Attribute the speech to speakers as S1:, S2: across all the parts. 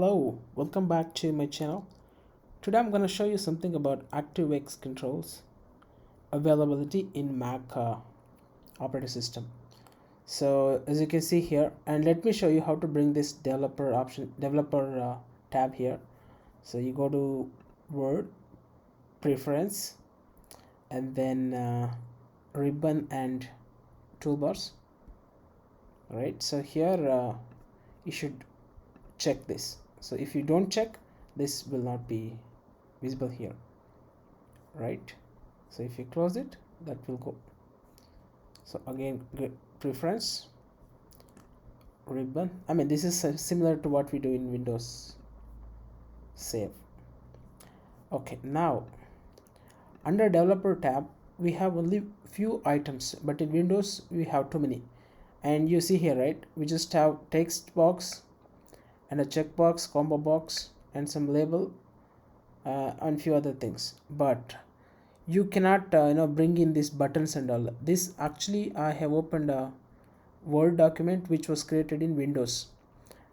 S1: Hello, welcome back to my channel. Today I'm going to show you something about ActiveX controls availability in Mac operating system. So as you can see here, and let me show you how to bring this developer tab here. So you go to Word, Preference, and then Ribbon and Toolbars. Right. So here you should check this. So if you don't check, this will not be visible here, right? So if you close it, that will go. So again, preference, ribbon. I mean, this is similar to what we do in Windows. Save. Okay, now under developer tab we have only few items, but in Windows we have too many. And you see here, right, we just have text box and a checkbox, combo box, and some label and few other things. But you cannot bring in these buttons and all. This actually, I have opened a Word document which was created in Windows.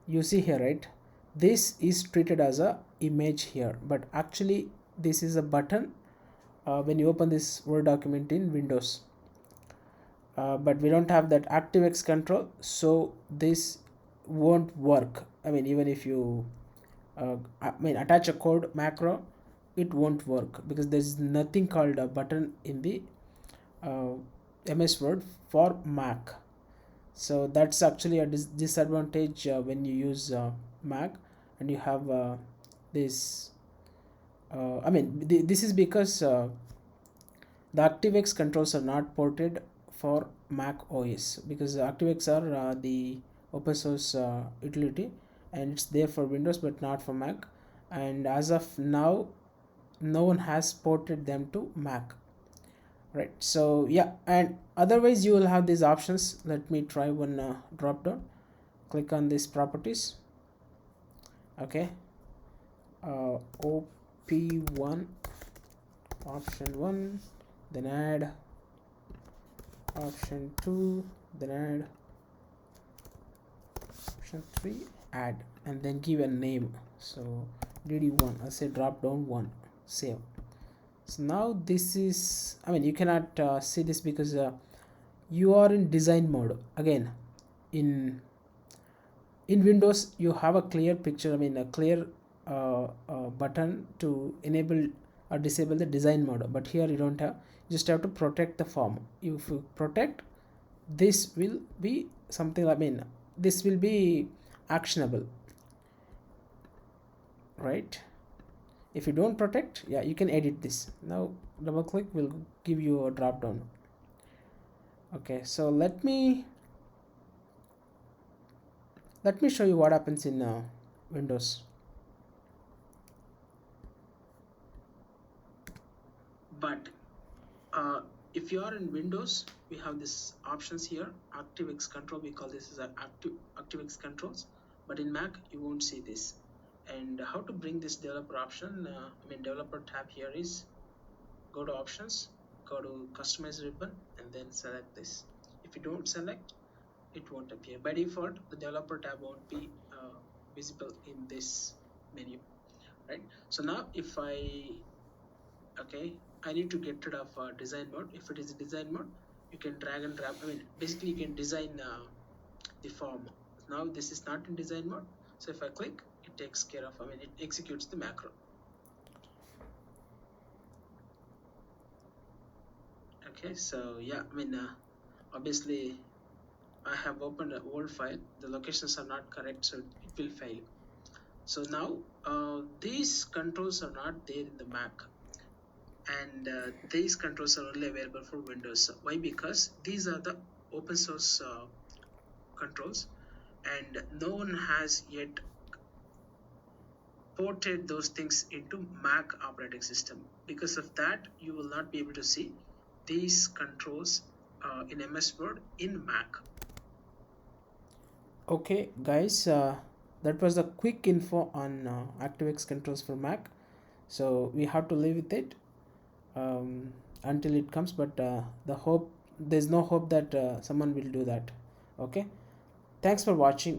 S1: You see here, right, this is treated as a image here, but actually this is a button when you open this Word document in Windows. But we don't have that ActiveX control, so this won't work. I mean, even if you attach a code macro, it won't work because there's nothing called a button in the MS Word for Mac. So that's actually a disadvantage when you use Mac and you have this this is because the ActiveX controls are not ported for Mac OS, because ActiveX are the open source utility, and it's there for Windows but not for Mac. And as of now, no one has ported them to Mac, right? So yeah, and otherwise you will have these options. Let me try one drop down. Click on these properties. Okay, OP1 option 1, then add option 2, then add option 3, add, and then give a name. So DD1, I'll say drop down 1, save. So now this is, you cannot see this because you are in design mode. Again, in Windows you have a clear picture, a clear button to enable or disable the design mode, but here you don't have. You just have to protect the form. If you protect, this will be something, this will be actionable, right? If you don't protect, yeah, you can edit this. Now double click will give you a drop down. Okay, so let me show you what happens in Windows. But if you are in Windows, we have this options here, ActiveX control. We call this as ActiveX controls, but in Mac you won't see this. And how to bring this developer option, developer tab here is, go to options, go to customize ribbon, and then select this. If you don't select, it won't appear. By default, the developer tab won't be visible in this menu, right? So now if I need to get rid of design mode. If it is design mode, you can drag and drop. Basically you can design the form. Now this is not in design mode, so if I click, it takes care of, it executes the macro. Okay, so yeah, obviously I have opened an old file. The locations are not correct, so it will fail. So now these controls are not there in the Mac, and these controls are only available for Windows. Why? Because these are the open source controls, and no one has yet ported those things into Mac operating system. Because of that, you will not be able to see these controls in MS Word in Mac. Okay guys, that was a quick info on ActiveX controls for Mac. So we have to live with it until it comes, but there's no hope that someone will do that. Okay, thanks for watching.